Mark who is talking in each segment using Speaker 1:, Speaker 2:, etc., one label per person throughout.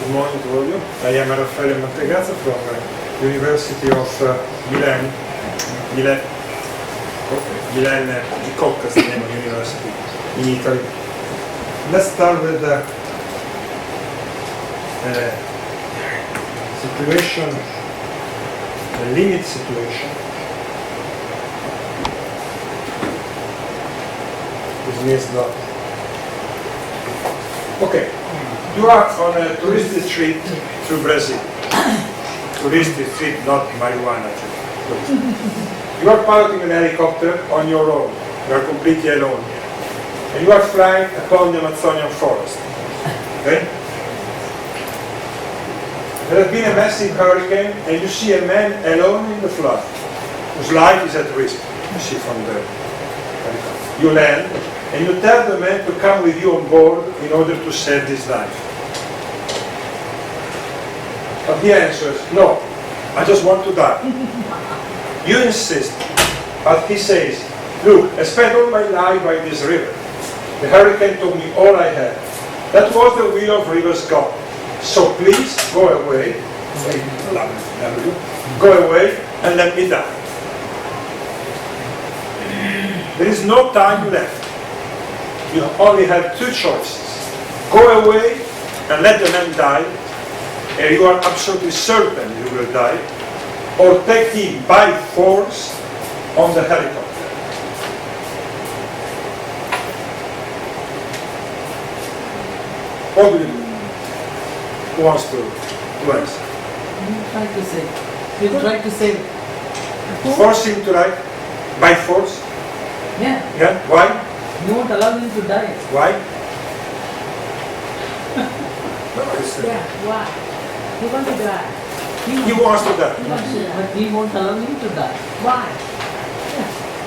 Speaker 1: Good morning to all of you. I am Raffaele Mantegazza from the University of Milan. Milan di Cocca is the name of the university in Italy. Let's start with the situation, the limit situation. This means not. Okay. You are on a touristic trip to Brazil. Touristic trip, not marijuana trip. You are piloting an helicopter on your own. You are completely alone. And you are flying upon the Amazonian forest. Okay? There has been a massive hurricane and you see a man alone in the flood, whose life is at risk. You see from the helicopter. You land and you tell the man to come with you on board in order to save his life. But he answers, no, I just want to die. You insist, but he says, look, I spent all my life by this river. The hurricane took me all I had. That was the will of rivers God. So please go away, go away and let me die. There is no time left. You only have two choices. Go away and let the man die, and you are absolutely certain you will die, or take him by force on the helicopter. What will you do? Who wants to answer?
Speaker 2: You try to say. You try to say.
Speaker 1: Force him to die? By force?
Speaker 2: Yeah.
Speaker 1: Yeah? Why?
Speaker 2: You won't allow him to die.
Speaker 1: Why?
Speaker 3: Yeah, why? He wants to die.
Speaker 1: He wants to die.
Speaker 2: But we won't allow him to die.
Speaker 3: Why?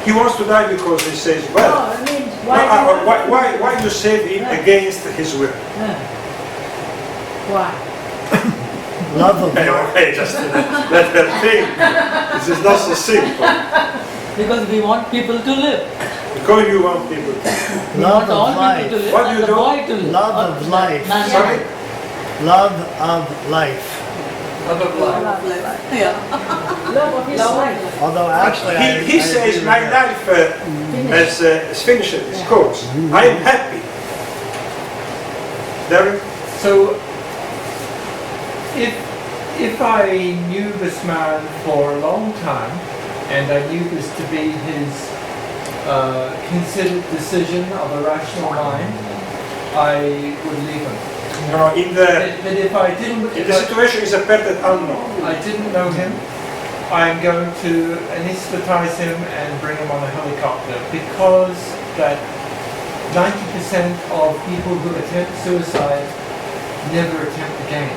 Speaker 1: He wants to die because he says, well,
Speaker 3: No, I mean, why?
Speaker 1: why you save him against his will?
Speaker 2: Yeah.
Speaker 3: Why?
Speaker 4: Love of
Speaker 1: Hey,
Speaker 4: life.
Speaker 1: okay, just let her think. This is not so simple.
Speaker 2: Because we want people to live.
Speaker 1: Because you want people to.
Speaker 2: We
Speaker 4: Love
Speaker 2: want all
Speaker 4: of
Speaker 2: people to
Speaker 4: life.
Speaker 2: live.
Speaker 1: What do
Speaker 2: and
Speaker 1: you
Speaker 2: the
Speaker 1: do?
Speaker 2: boy to live.
Speaker 4: Love of life.
Speaker 2: Man-
Speaker 1: Sorry?
Speaker 4: Love of life.
Speaker 2: Love of life. Yeah.
Speaker 3: Love of his life.
Speaker 4: Although actually,
Speaker 1: He says, my life has finished its course. I am happy. Derek?
Speaker 5: So, if I knew this man for a long time, and I knew this to be his considered decision of a rational mind, I would leave him.
Speaker 1: No,
Speaker 5: But if I didn't,
Speaker 1: in the situation is a perfect unknown.
Speaker 5: I didn't know him, I'm going to anesthetize him and bring him on a helicopter, because that 90% of people who attempt suicide never attempt again.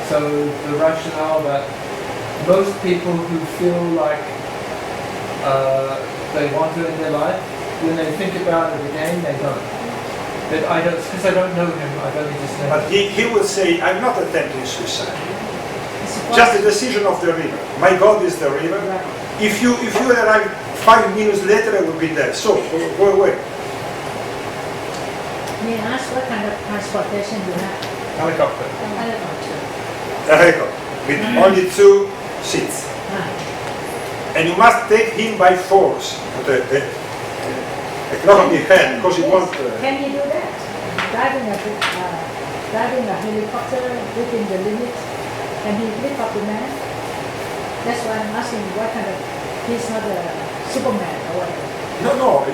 Speaker 5: So the rationale that most people who feel like they want to end their life, when they think about it again, they don't. But I don't, because I don't know him, I've only just known
Speaker 1: But
Speaker 5: him.
Speaker 1: he will say, I'm not attempting suicide. Just the decision of the river. My God is the river. If you arrive 5 minutes later, I will be dead. So go away.
Speaker 3: May I ask what kind of transportation you have?
Speaker 5: Helicopter.
Speaker 3: Helicopter.
Speaker 1: A helicopter with only 2 seats. And you must take him by force. Not on the head, because you want.
Speaker 3: Can he do that? Driving a helicopter within the limits, can he lift up the man? That's why I'm asking what kind of. He's not a Superman or whatever.
Speaker 1: No.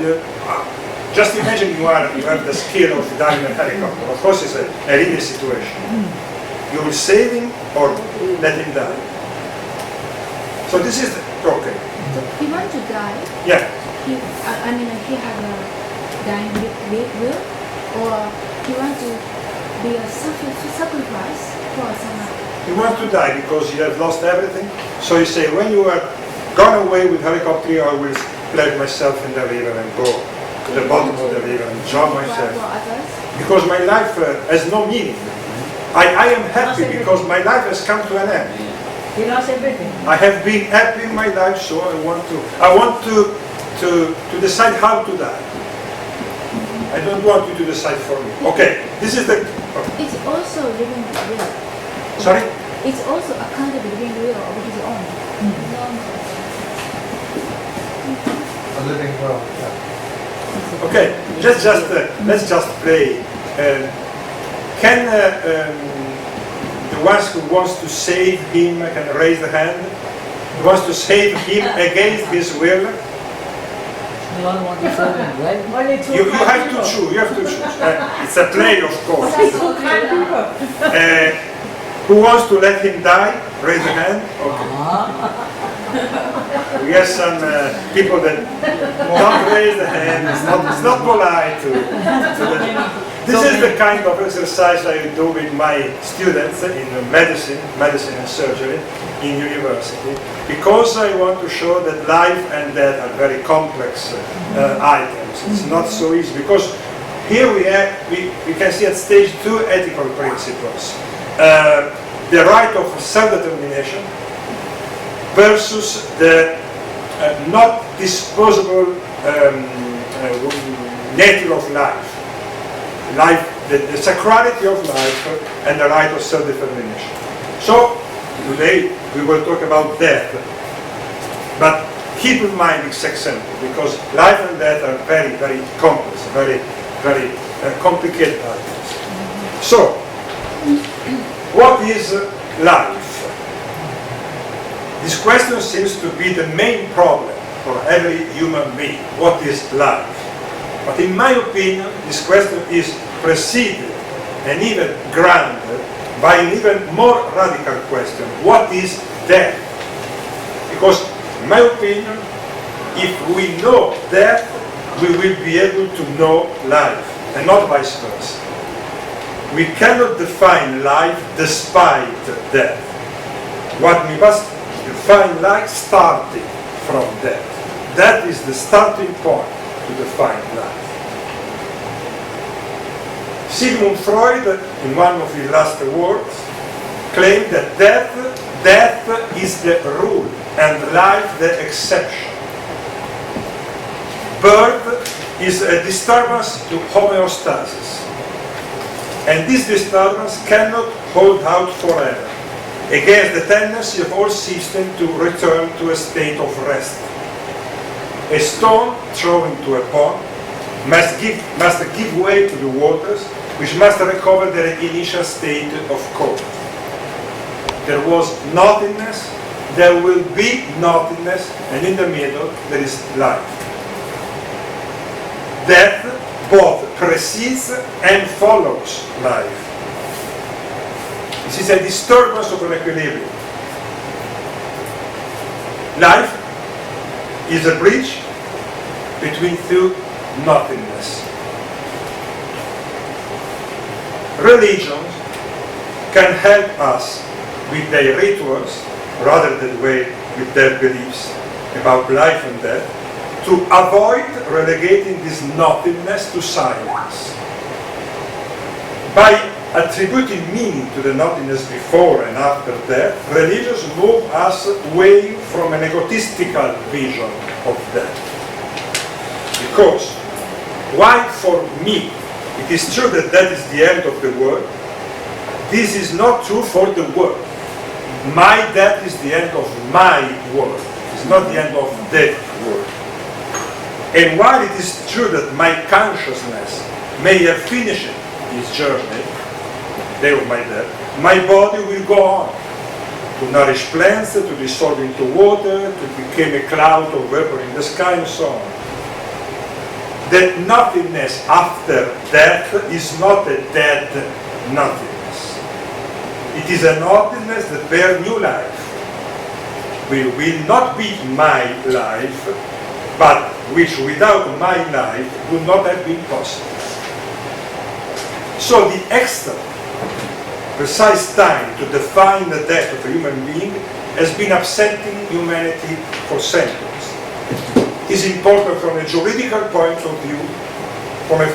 Speaker 1: Just imagine you have the skill of driving a helicopter. Of course, it's a real situation. You will save him or let him die. So this is okay.
Speaker 6: So he wants to die.
Speaker 1: Yeah.
Speaker 6: He have a dying will, or he wants to be a sacrifice for someone.
Speaker 1: You want to die because you have lost everything. So you say, when you are gone away with helicopter, I will plunge myself in the river and go to the bottom of the river and drown myself.
Speaker 6: For others.
Speaker 1: Because my life has no meaning. I am happy because my life has come to an end.
Speaker 3: He lost everything.
Speaker 1: I have been happy in my life, so I want to decide how to die. I don't want you to decide for me. Okay, this is the.
Speaker 6: It's also living will.
Speaker 1: Sorry?
Speaker 6: It's also a kind of living will of his own.
Speaker 5: A living will. Yeah.
Speaker 1: Okay, let's just play. Can the ones who wants to save him can raise the hand? Who wants to save him against his will?
Speaker 2: We all want to serve him, right?
Speaker 3: Only two
Speaker 1: You
Speaker 3: kind
Speaker 1: have to
Speaker 3: people.
Speaker 1: choose. You have to choose. It's a play, of course.
Speaker 3: Only two kind people.
Speaker 1: Who wants to let him die? Raise the hand. Okay. We have some people that don't raise the hand. It's not polite to This is the kind of exercise I do with my students in medicine and surgery in university, because I want to show that life and death are very complex items. It's not so easy, because here we can see at stage 2 ethical principles. The right of self-determination versus the not disposable nature of life. The sacrality of life and the right of self-determination. So, today we will talk about death, but keep in mind this example, because life and death are very, very complex, very, very complicated items. So, what is life? This question seems to be the main problem for every human being. What is life? But in my opinion, this question is preceded and even granted by an even more radical question. What is death? Because, in my opinion, if we know death, we will be able to know life, and not vice versa. We cannot define life despite death. What we must define life starting from death. That is the starting point to define life. Sigmund Freud, in one of his last words, claimed that death is the rule and life the exception. Birth is a disturbance to homeostasis, and this disturbance cannot hold out forever, against the tendency of all systems to return to a state of rest. A stone thrown into a pond must give way to the waters, which must recover their initial state of cold. There was nothingness, there will be nothingness, and in the middle there is life. Death both precedes and follows life. This is a disturbance of an equilibrium. Life is a bridge between two nothingness. Religions can help us with their rituals, rather than with their beliefs about life and death, to avoid relegating this nothingness to silence. By attributing meaning to the nothingness before and after death, religions move us away from an egotistical vision of death. Because, while for me it is true that that is the end of the world, this is not true for the world. My death is the end of my world. It's not the end of the world. And while it is true that my consciousness may have finished its journey, the day of my death, my body will go on to nourish plants, to dissolve into water, to become a cloud of vapor in the sky, and so on. That nothingness after death is not a dead nothingness. It is a nothingness that bears new life. Will not be my life, but which without my life would not have been possible. So the extra precise time to define the death of a human being has been absenting humanity for centuries. Is important from a juridical point of view, from a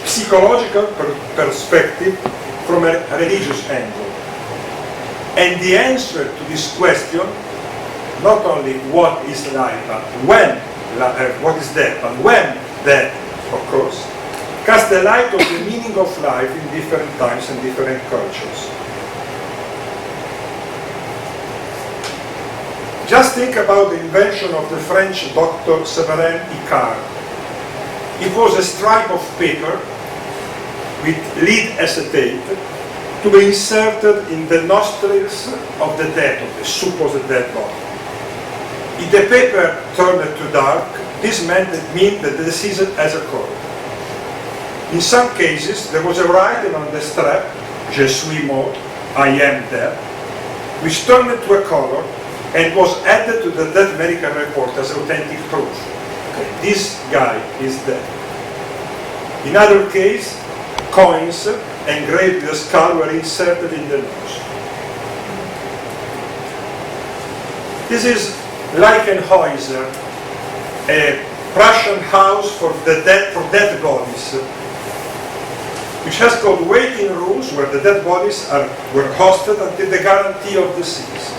Speaker 1: psychological perspective, from a religious angle. And the answer to this question, not only what is life, but when, what is death, but when death occurs, cast the light on the meaning of life in different times and different cultures. Just think about the invention of the French doctor Séverin Icard. It was a strip of paper with lead acetate to be inserted in the nostrils of the dead, of the supposed dead body. If the paper turned to dark, this meant that the deceased has occurred. In some cases, there was a writing on the strap, Je suis mort, I am dead, which turned to a color and was added to the death medical report as authentic proof. Okay, this guy is dead. In other cases, coins engraved with a skull were inserted in the nose. This is Leichenhäuser, a Prussian house for dead bodies, which has got waiting rooms where the dead bodies were hosted until the guarantee of decease.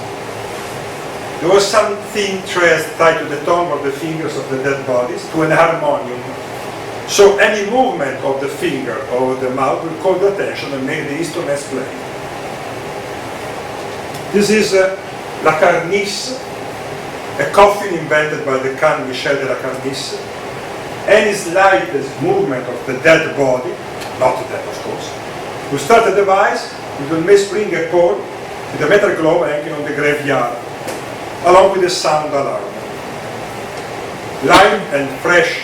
Speaker 1: There was something tied to the tongue or the fingers of the dead bodies to an harmonium. So any movement of the finger or the mouth will call the attention and make the instruments play. This is La Carnice, a coffin invented by the Count Michel de la Carnice. Any slightest movement of the dead body, not the dead of course, will start a device which may spring a cord with a metal globe hanging on the graveyard, along with a sound alarm. Live and fresh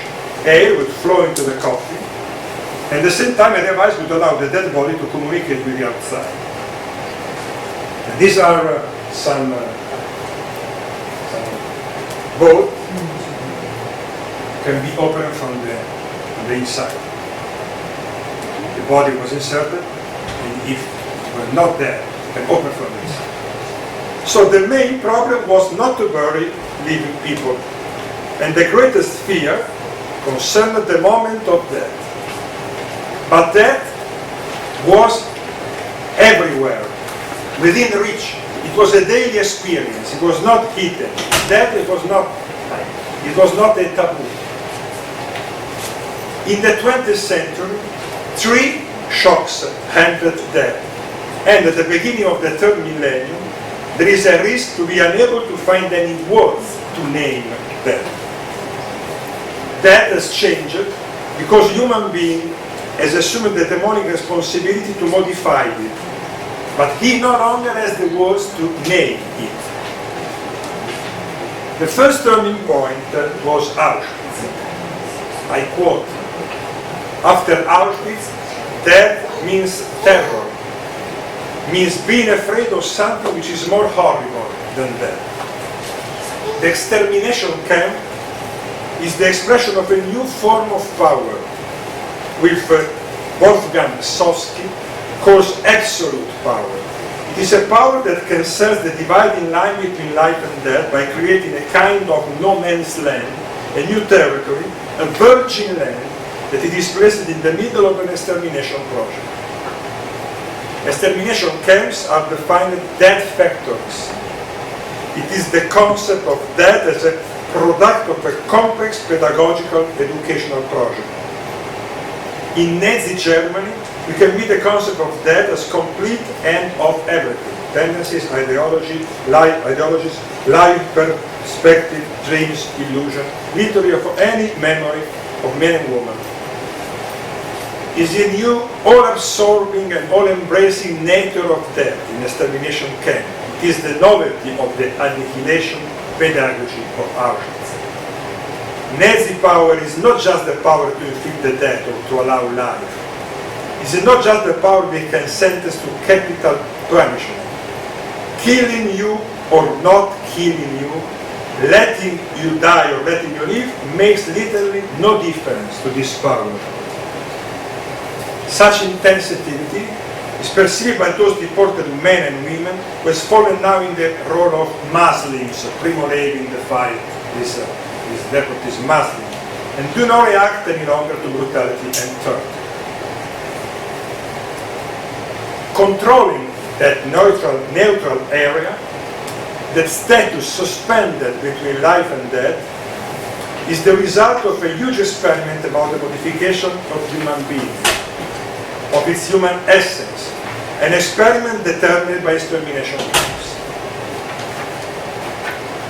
Speaker 1: air would flow into the coffin, and at the same time a device would allow the dead body to communicate with the outside. And these are some both can be opened from the inside. The body was inserted, and if it were not there, it can open from the inside. So the main problem was not to bury living people, and the greatest fear concerned the moment of death. But death was everywhere, within reach. It was a daily experience. It was not hidden. Death, it was not a taboo. In the 20th century, 3 shocks handled death, and at the beginning of the 3rd millennium, there is a risk to be unable to find any words to name death. Death has changed because human being has assumed the demonic responsibility to modify it, but he no longer has the words to name it. The first turning point was Auschwitz. I quote, "After Auschwitz, death means terror, means being afraid of something which is more horrible than death. The extermination camp is the expression of a new form of power, which Wolfgang Sowski calls absolute power. It is a power that cancels the dividing line between life and death by creating a kind of no man's land, a new territory, a virgin land that it is placed in the middle of an extermination project. Extermination camps are defined death factories. It is the concept of death as a product of a complex pedagogical educational project. In Nazi Germany, we can meet the concept of death as complete end of everything. Tendencies, ideologies, life, perspective, dreams, illusion, literally of any memory of man and woman. Is the new all-absorbing and all-embracing nature of death in extermination camp. It is the novelty of the annihilation pedagogy of Auschwitz. Nazi power is not just the power to inflict the death or to allow life. It is not just the power they can sentence to capital punishment. Killing you or not killing you, letting you die or letting you live, makes literally no difference to this power. Such intensity is perceived by those deported men and women who has fallen now in the role of Muslims. Primo Levi defined these deportees Muslims, and do not react any longer to brutality and terror. Controlling that neutral area, that status suspended between life and death, is the result of a huge experiment about the modification of human beings, of its human essence, an experiment determined by extermination camps.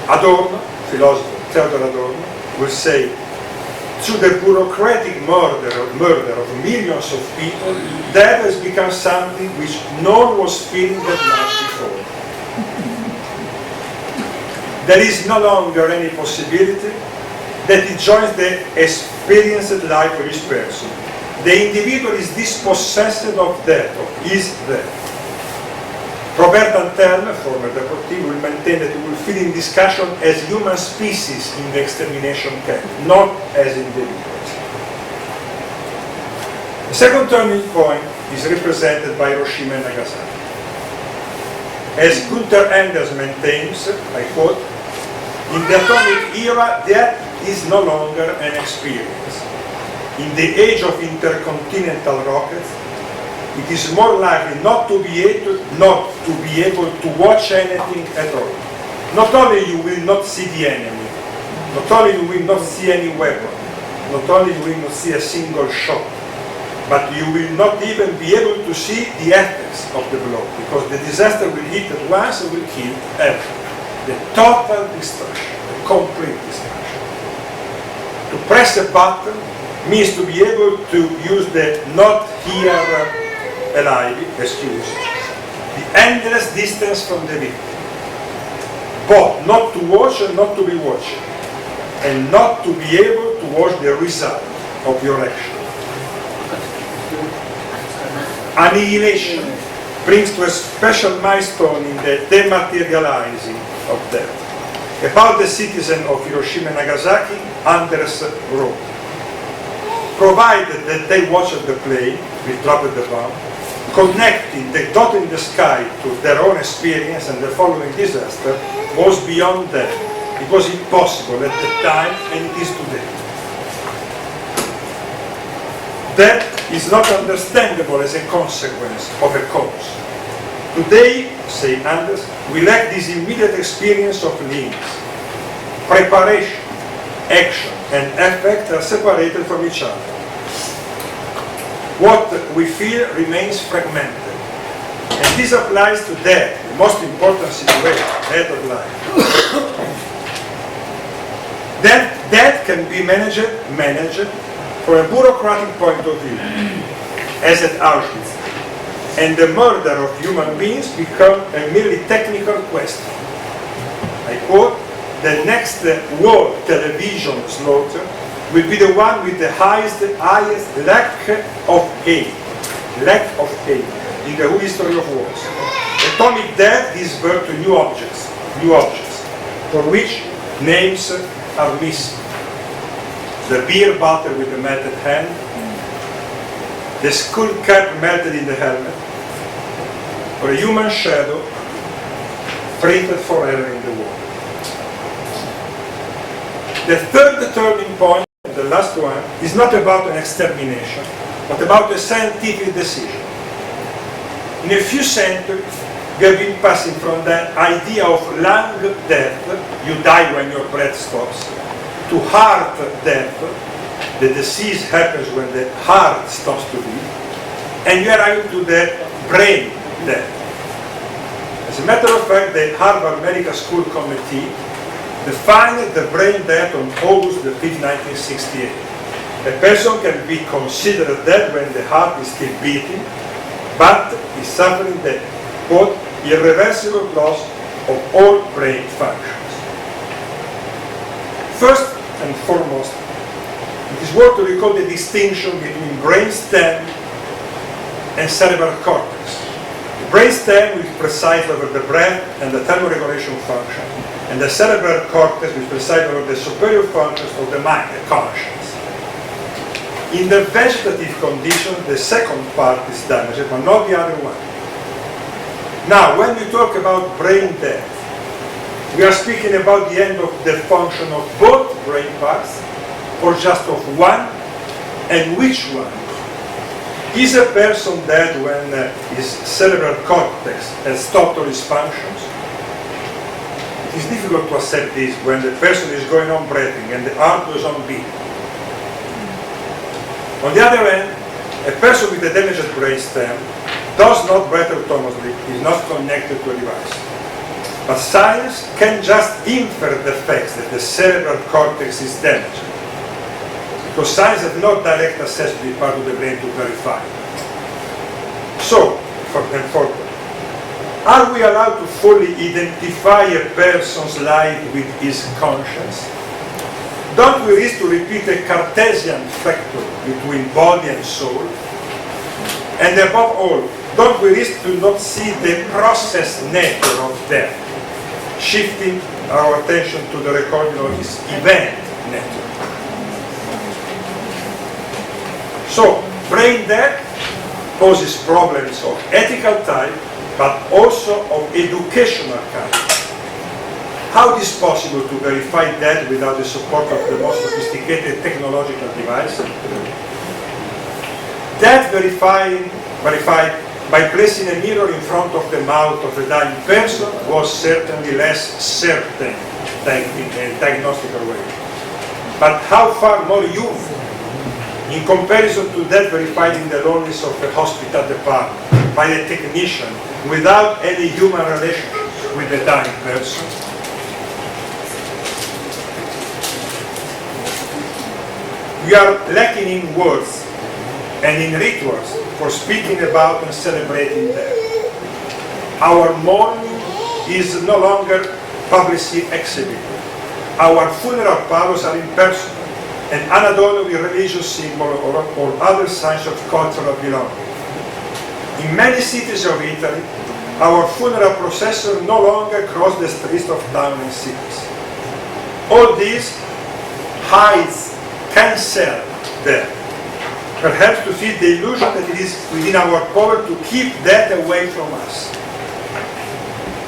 Speaker 1: Adorno, philosopher Theodor Adorno, will say, through the bureaucratic murder of millions of people, death has become something which no one was feeling that much before. There is no longer any possibility that it joins the experienced life of each person. The individual is dispossessed of death, of his death. Robert Antel, former deportee, will maintain that we will feel in discussion as human species in the extermination camp, not as individuals. The second turning point is represented by Hiroshima and Nagasaki. As Gunther Anders maintains, I quote, in the atomic era, death is no longer an experience. In the age of intercontinental rockets, it is more likely not to be able to watch anything at all. Not only you will not see the enemy, not only you will not see any weapon, not only you will not see a single shot, but you will not even be able to see the effects of the blow, because the disaster will hit at once and will kill everything. The total destruction, the complete destruction. To press a button means to be able to use the not here alive, excuse, the endless distance from the victim. Both not to watch and not to be watching, and not to be able to watch the result of your action. Annihilation brings to a special milestone in the dematerializing of death. About the citizen of Hiroshima and Nagasaki, Anders wrote, provided that they watched the plane, we dropped the bomb, connecting the dot in the sky to their own experience and the following disaster was beyond them. It was impossible at the time, and it is today. Death is not understandable as a consequence of a cause. Today, say Anders, we lack this immediate experience of links. Preparation, action, and effect are separated from each other. What we feel remains fragmented. And this applies to death, the most important situation, death of life. Death can be managed from a bureaucratic point of view, as at Auschwitz. And the murder of human beings become a merely technical question. I quote, the next world television slaughter will be the one with the highest lack of hate in the whole history of wars. Atomic death gives birth to new objects, for which names are missing. The beer bottle with the melted hand, the skull cap melted in the helmet, or a human shadow printed forever in the wall. The third turning point, the last one, is not about an extermination, but about a scientific decision. In a few centuries, we have been passing from the idea of lung death, you die when your breath stops, to heart death, the disease happens when the heart stops to beat, and you arrive to the brain death. As a matter of fact, the Harvard Medical School Committee defined the brain death on August 5, 1968. A person can be considered dead when the heart is still beating, but is suffering the, quote, irreversible loss of all brain functions. First and foremost, it is worth to recall the distinction between brainstem and cerebral cortex. The brainstem is precise over the breath and the thermoregulation function, and the cerebral cortex is precise over the superior functions of the mind, the conscience. In the vegetative condition, the second part is damaged, but not the other one. Now, when we talk about brain death, we are speaking about the end of the function of both brain parts, or just of one, and which one? Is a person dead when his cerebral cortex has stopped all his functions? It is difficult to accept this when the person is going on breathing and the heart goes on beating. On the other hand, a person with a damaged brainstem does not breathe autonomously, is not connected to a device. But science can just infer the fact that the cerebral cortex is damaged, because science has no direct access to the part of the brain to verify. So, and further, are we allowed to fully identify a person's life with his conscience? Don't we risk to repeat a Cartesian factor between body and soul? And above all, don't we risk to not see the process nature of death, shifting our attention to the recording of this event nature? So, brain death poses problems of ethical type, but also of educational kind. How it is possible to verify that without the support of the most sophisticated technological device? That verified by placing a mirror in front of the mouth of a dying person was certainly less certain than in a diagnostical way. But how far more human in comparison to that verified in the loneliness of a hospital department by a technician without any human relationship with the dying person? We are lacking in words and in rituals for speaking about and celebrating death. Our mourning is no longer publicly exhibited. Our funeral parlors are impersonal and unadorned with religious symbols or other signs of cultural belonging. In many cities of Italy, our funeral procession no longer cross the streets of towns and cities. All this hides, cancels death, perhaps to feed the illusion that it is within our power to keep death away from us.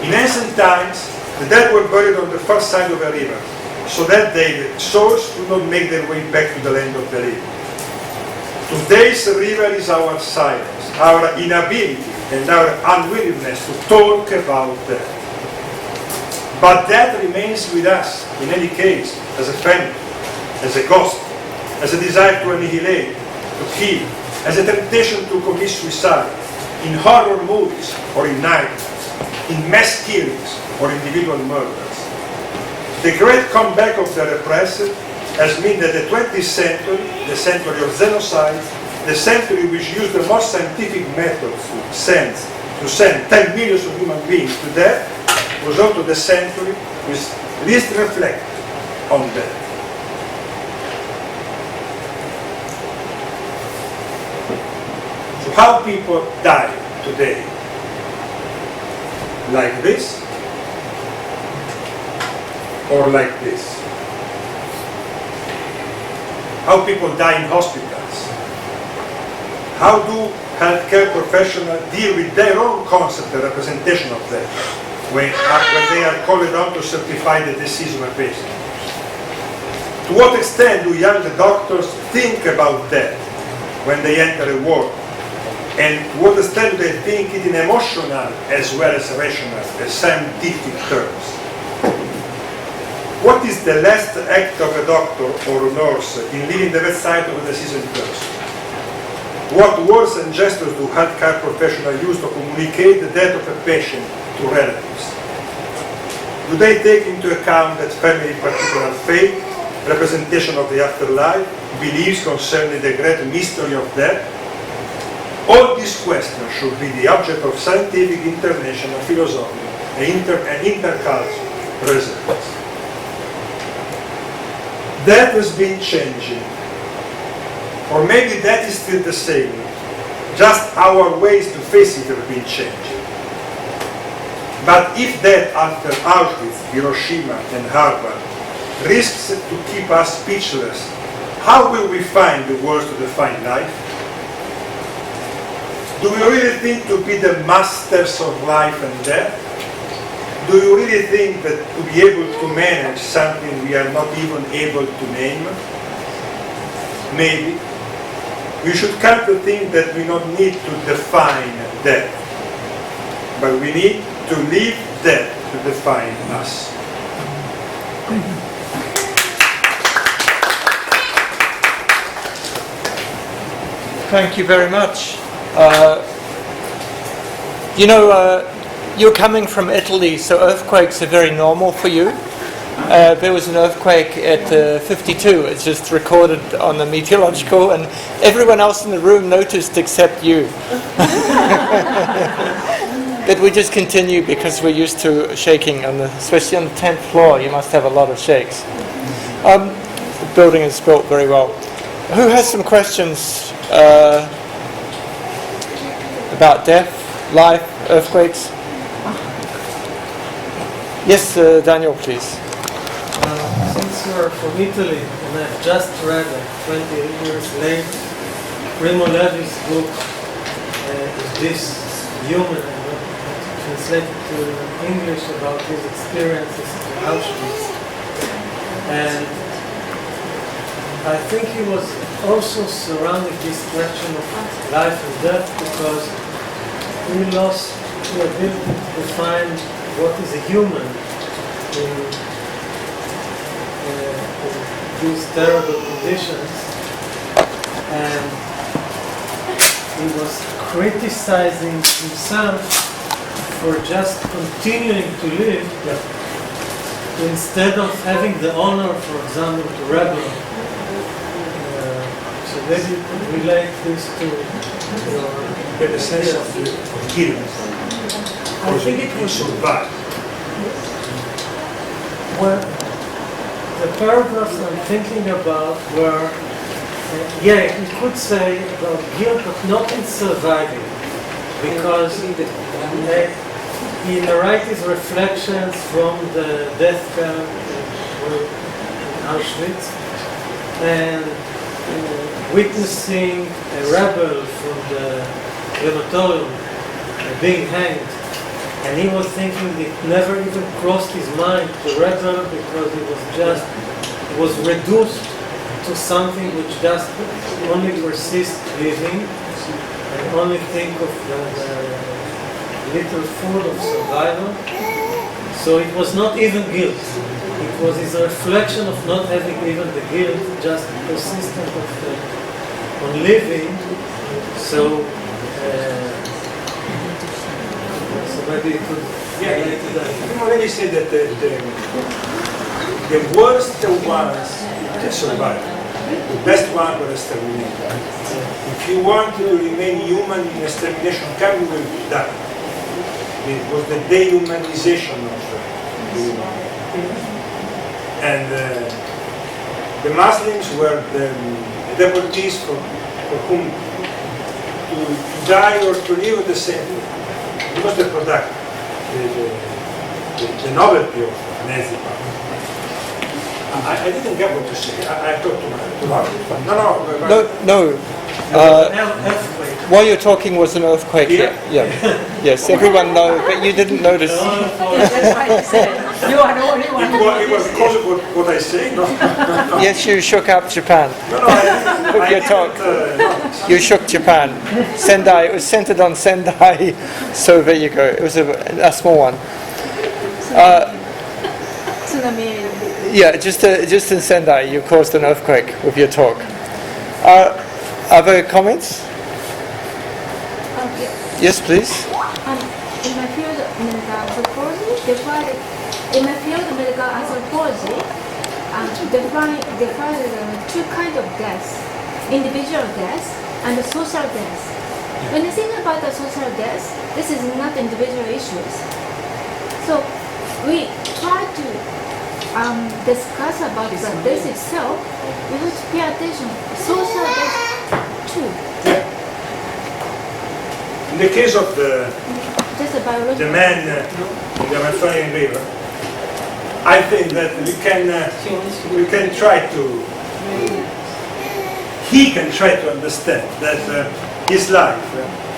Speaker 1: In ancient times, the dead were buried on the far side of a river, so that their souls could not make their way back to the land of the living. Today's river is our silence, our inability and our unwillingness to talk about death. But death remains with us, in any case, as a family, as a ghost, as a desire to annihilate, to kill, as a temptation to commit suicide, in horror movies or in nightmares, in mass killings or individual murders. The great comeback of the repressed has meant that the 20th century, the century of genocide, the century which used the most scientific methods to send 10 millions of human beings to death, was also the century which least reflected on death. So how people die today? Like this? Or like this? How people die in hospitals? How do healthcare professionals deal with their own concept and representation of death when they are called on to certify the disease of a patient? To what extent do young doctors think about death when they enter a ward? And to what extent do they think it in emotional as well as rational, as scientific terms? What is the last act of a doctor or a nurse in leaving the bedside of a deceased person? What words and gestures do healthcare professionals use to communicate the death of a patient to relatives? Do they take into account that family particular faith, representation of the afterlife, beliefs concerning the great mystery of death? All these questions should be the object of scientific, international, philosophical, and intercultural research. That has been changing. Or maybe that is still the same. Just our ways to face it have been changing. But if that after Auschwitz, Hiroshima and Harvard risks to keep us speechless, how will we find the words to define life? Do we really think to be the masters of life and death? Do you really think that to be able to manage something we are not even able to name? Maybe. We should come to think that we don't need to define death, but we need to leave death to define us.
Speaker 5: Thank you very much. You're coming from Italy, so earthquakes are very normal for you. There was an earthquake at 52. It's just recorded on the meteorological, and everyone else in the room noticed except you. But we just continue because we're used to shaking, especially on the 10th floor. You must have a lot of shakes. The building is built very well. Who has some questions about death, life, earthquakes? Yes, Daniel, please.
Speaker 7: Since you're from Italy, and I've just read, 20 years late, Primo Levi's book, Is This Human? I translated to English about his experiences in Auschwitz. And I think he was also surrounded this question of life and death because we lost the ability to define what is a human in these terrible conditions, and he was criticizing himself for just continuing to live instead of having the honor, for example, to rebel. So maybe you could relate this to
Speaker 1: The sense of killing.
Speaker 7: I think it was
Speaker 1: survive.
Speaker 7: well, the paragraphs I'm thinking about were, you could say about guilt, but not in surviving, because he narrates his reflections from the death camp in Auschwitz and witnessing a rebel from the crematorium being hanged. And he was thinking it never even crossed his mind to rebel because he was reduced to something which just only persists living and only think of the little food of survival. So it was not even guilt. It was his reflection of not having even the guilt, just persistent on living. So maybe it could relate to that.
Speaker 1: You already said that the worst ones can survive. The best ones were exterminated. If you want to remain human in extermination camp, you will die. It was the dehumanization of the human. And the Muslims were the deportees for whom to die or to live at the same time. It was the product, the novelty of Nazi power. I didn't get what you said. I talked to Raffaele.
Speaker 5: No.
Speaker 7: Earthquake.
Speaker 5: While you're talking was an earthquake.
Speaker 1: Yeah.
Speaker 5: Yes, everyone knows, but you didn't notice.
Speaker 3: That's why I said, you are the only one.
Speaker 1: It was because of what I say. No.
Speaker 5: Yes, you shook up Japan.
Speaker 1: I
Speaker 5: your talk.
Speaker 1: didn't,
Speaker 5: You shook Japan. Sendai. It was centered on Sendai. So there you go. It was a small one. Yeah, just in Sendai, you caused an earthquake with your talk. Other comments? Yes, please.
Speaker 6: In my field of medical anthropology, define two kinds of death: individual death and social death. When you think about the social death, this is not individual issues. So we try to discuss about the death itself. We have to pay attention to social death too.
Speaker 1: In the case of the man in the Amazonian River, I think that we can try to, he can try to understand that his life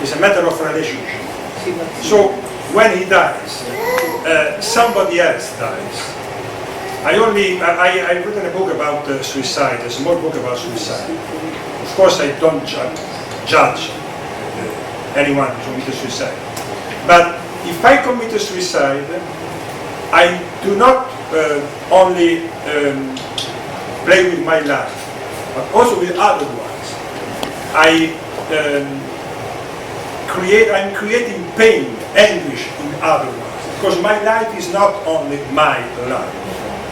Speaker 1: is a matter of relationship. So when he dies, somebody else dies. I've written a book about suicide, a small book about suicide. Of course, I don't judge anyone who committed suicide. But if I commit a suicide, I do not only play with my life, but also with other ones. I'm creating pain, anguish in other ones, because my life is not only my life.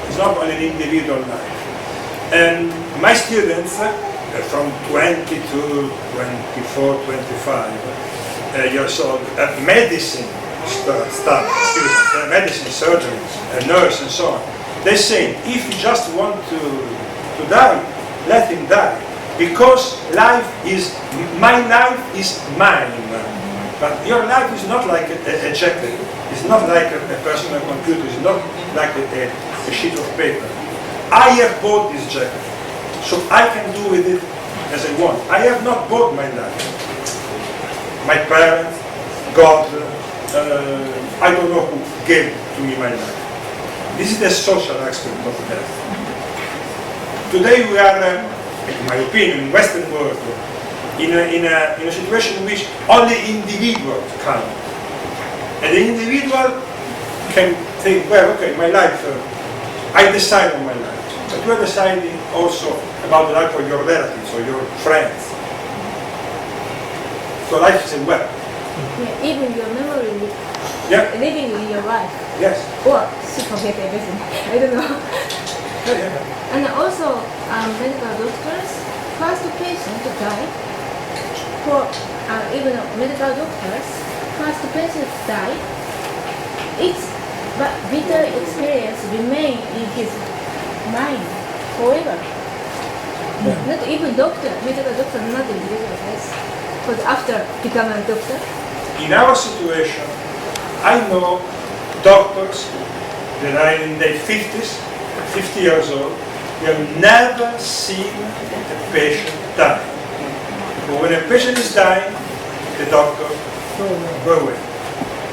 Speaker 1: It's not only an individual life. And my students, from 20 to 24, 25 years old, medicine staff, students, medicine, surgeons, nurse, and so on. They say, if you just want to die, let him die. Because my life is mine. But your life is not like a jacket. It's not like a personal computer. It's not like a sheet of paper. I have bought this jacket, so I can do with it as I want. I have not bought my life. My parents, God, I don't know who gave to me my life. This is the social aspect of death. Today we are, in my opinion, in Western world, in a situation in which only individuals count. And the individual can think, well, okay, my life, I decide on my life. But you are deciding also about the life of your relatives or your friends. So life is a web.
Speaker 6: Yeah, even your memory, living with your life.
Speaker 1: Yes.
Speaker 6: Or she forget everything. I don't know.
Speaker 1: Yeah.
Speaker 6: And also, medical doctors, first patient to die. For even medical doctors, first patient die. It's but bitter experience remain in his mind forever. Not even doctor, medical doctor, not individual case. But after becoming a doctor.
Speaker 1: In our situation, I know doctors that are in their 50s, 50 years old, they have never seen a patient die. But when a patient is dying, the doctor go away.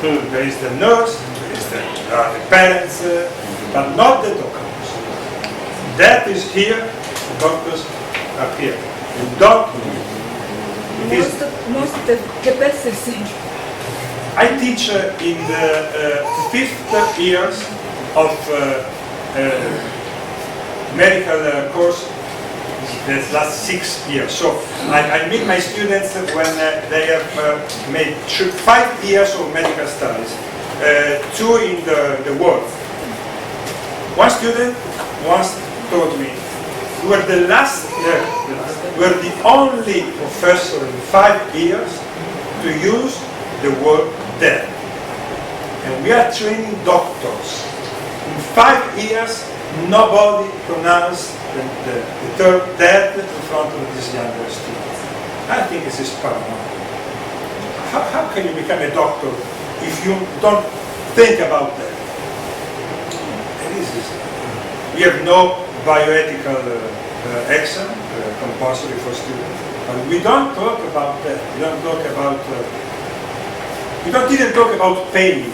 Speaker 1: There is the nurse, there are the parents, but not the doctors. Death is here, the doctors are here. You don't.
Speaker 6: Most the best thing.
Speaker 1: I teach in the 5th years of medical course, the last 6 years. So I meet my students when they have made 5 years of medical studies, 2 in the world. One student once told me, we were the only professor in 5 years to use the word death. And we are training doctors. In 5 years, nobody pronounced the term death in front of these younger students. I think this is paramount. How can you become a doctor if you don't think about that? We have no bioethical exam, compulsory for students, but we don't talk about that. We don't talk about. We don't even talk about pain,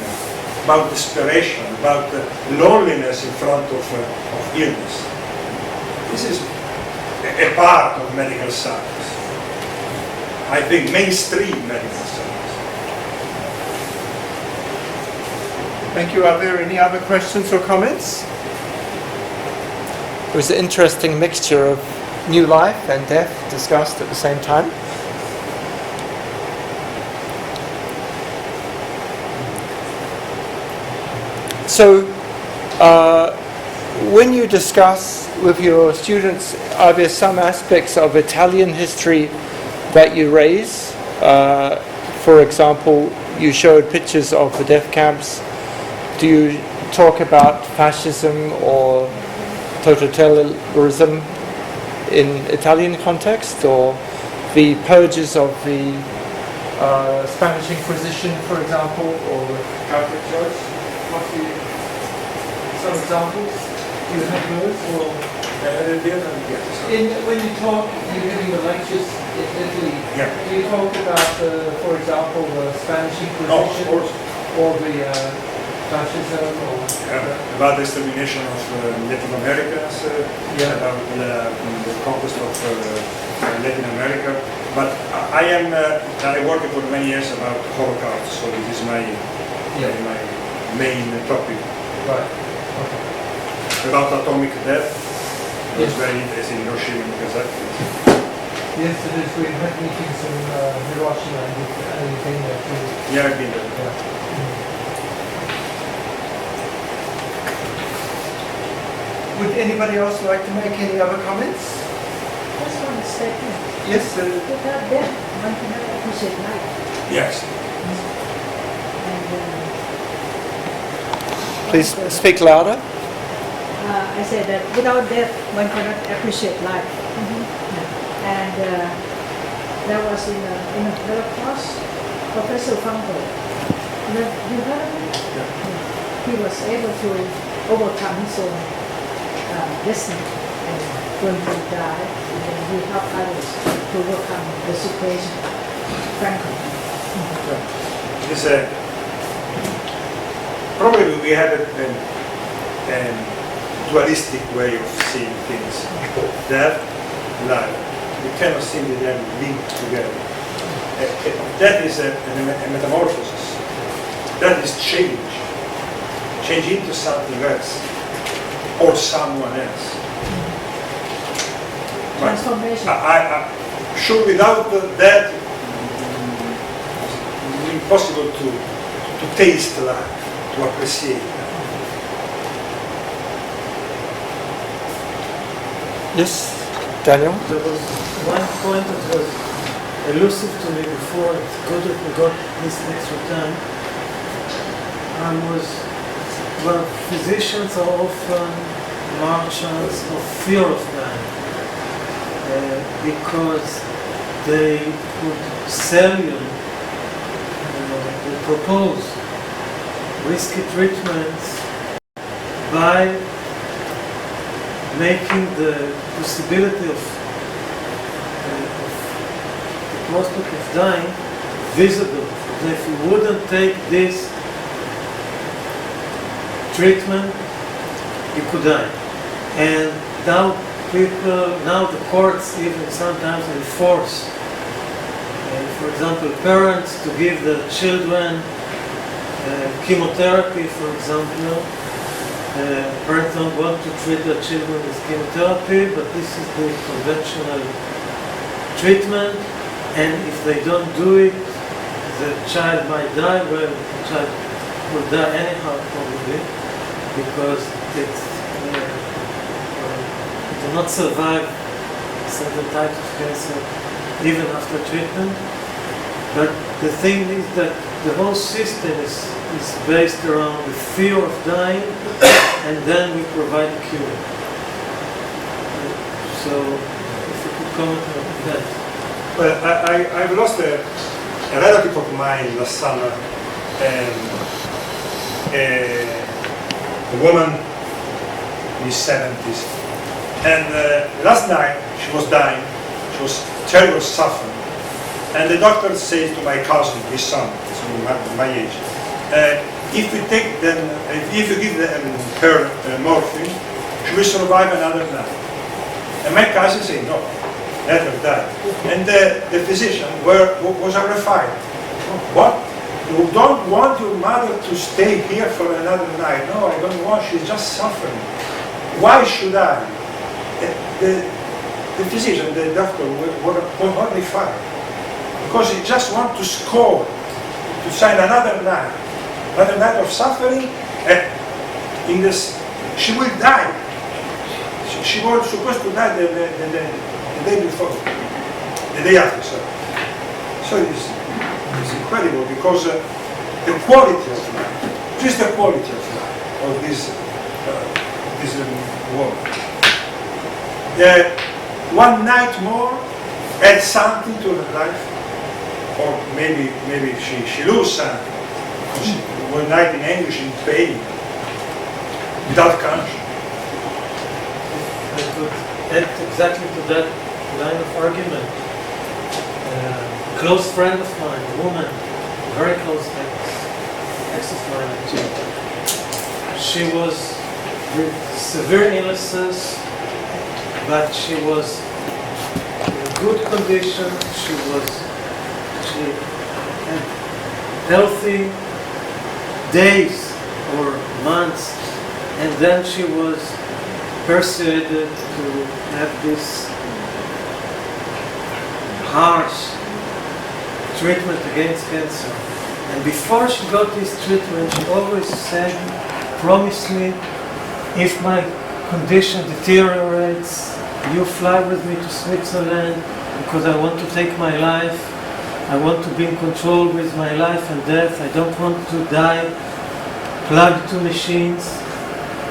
Speaker 1: about desperation, about loneliness in front of illness. This is a part of medical science. I think mainstream medical science.
Speaker 5: Thank you. Are there any other questions or comments? It was an interesting mixture of new life and death discussed at the same time. So, when you discuss with your students, are there some aspects of Italian history that you raise? For example, you showed pictures of the death camps. Do you talk about fascism or totalitarianism in Italian context, or the purges of the Spanish Inquisition, for example, or the Catholic Church? Some examples? Do you have those? Or when you talk, you're giving the lectures in Italy.
Speaker 1: Yeah.
Speaker 5: Do you talk about, for example, the Spanish Inquisition, or the fascism, or
Speaker 1: about the extermination of Native Americans, about the conquest of Latin America. But I worked for many years about Holocaust, so this is my main topic.
Speaker 5: Right. Okay.
Speaker 1: about atomic death. It's
Speaker 5: Yes.
Speaker 1: very interesting in Hiroshima and Nagasaki.
Speaker 5: Yes, it is. We had meetings in Hiroshima and you've been there too.
Speaker 1: Yeah, I've been there.
Speaker 5: Yeah. Would anybody else like to make any other comments?
Speaker 3: Just one statement.
Speaker 5: Yes,
Speaker 3: Without death, one cannot appreciate life.
Speaker 1: Yes.
Speaker 3: And
Speaker 5: please speak louder.
Speaker 3: I said that without death, one cannot appreciate life. And that was in a Holocaust, Professor Funkel. You heard of him? He was able to overcome his own destiny and going to die, and then he helped others to overcome the situation. Frankel.
Speaker 1: It's probably we have a dualistic way of seeing things. Death, life. We cannot see them linked together. That is a metamorphosis. That is change. Change into something else or someone else.
Speaker 3: Transformation.
Speaker 1: Sure, without that, it's impossible to taste life, to appreciate life.
Speaker 5: Yes, Daniel?
Speaker 7: There was one point that was elusive to me before. It's good that we got this extra time. Well, physicians are often marshals of fear of dying because they would sell you, they propose risky treatments by making the possibility of the prospect of dying visible. That if you wouldn't take this treatment, you could die. And now the courts even sometimes enforce, for example, parents to give their children chemotherapy, for example. Parents don't want to treat their children with chemotherapy, but this is the conventional treatment, and if they don't do it, the child might die. Well, the child will die anyhow, probably, because it will not survive certain types of cancer even after treatment. But the thing is that the whole system is based around the fear of dying, and then we provide a cure. So, if you could comment on that.
Speaker 1: Well, I've lost a relative of mine last summer, a woman in his 70s. And last night she was dying, she was terribly suffering. And the doctor says to my cousin, his son, he's my age, if you take them, if you give her morphine, she will survive another night. And my cousin said, no, let her die. And the physician was horrified. What? You don't want your mother to stay here for another night? No, I don't want. She's just suffering. Why should I? The physician, the doctor, were horrified because he just want to score, to sign another night of suffering. In this, she will die. She was supposed to die the day before, the day after. So it's incredible because the quality of life, just the quality of life of this woman. One night more add something to her life, or maybe she lose something. One night in anguish, in pain, without conscience.
Speaker 7: I could add exactly to that line of argument. A close friend of mine, a woman, very close ex of mine actually. She was with severe illnesses, but she was in good condition. She had healthy days or months and then she was persuaded to have this harsh treatment against cancer. And before she got this treatment, she always said, promise me, if my condition deteriorates, you fly with me to Switzerland because I want to take my life. I want to be in control with my life and death. I don't want to die plugged to machines.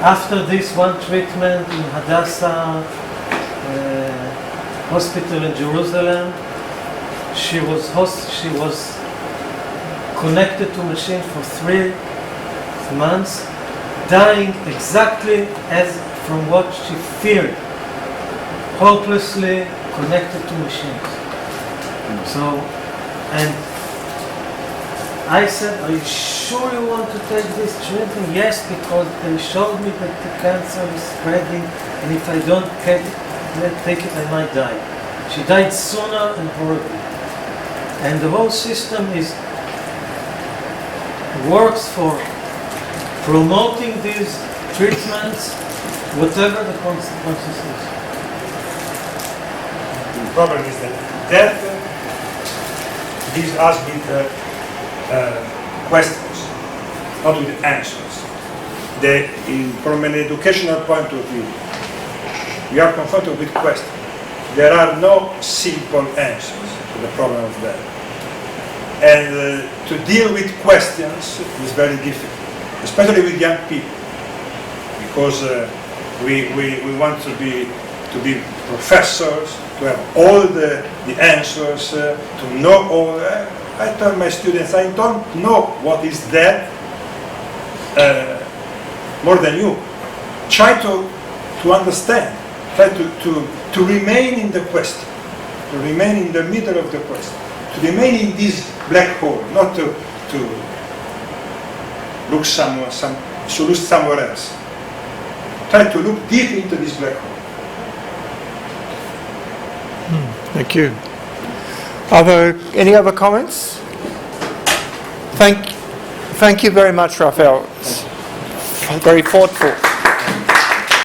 Speaker 7: After this one treatment in Hadassah hospital in Jerusalem, she was connected to machine for 3 months, dying exactly as from what she feared, hopelessly connected to machines. So, and I said, are you sure you want to take this treatment? Yes, because they showed me that the cancer is spreading, and if I don't take it, I might die. She died sooner and horribly. And the whole system works for promoting these treatments, whatever the consequences is.
Speaker 1: The problem is that death gives us with questions, not with answers. From an educational point of view, we are confronted with questions. There are no simple answers to the problem of death. And to deal with questions is very difficult, especially with young people, because we want to be professors, to have all the answers, to know all. I tell my students, I don't know what is death more than you. Try to understand, try to remain in the question, to remain in the middle of the question, to remain in this black hole, not to look somewhere else. Try to look deep into this black hole.
Speaker 5: Thank you. Are there any other comments? Thank you very much, Raffaele. Very thoughtful.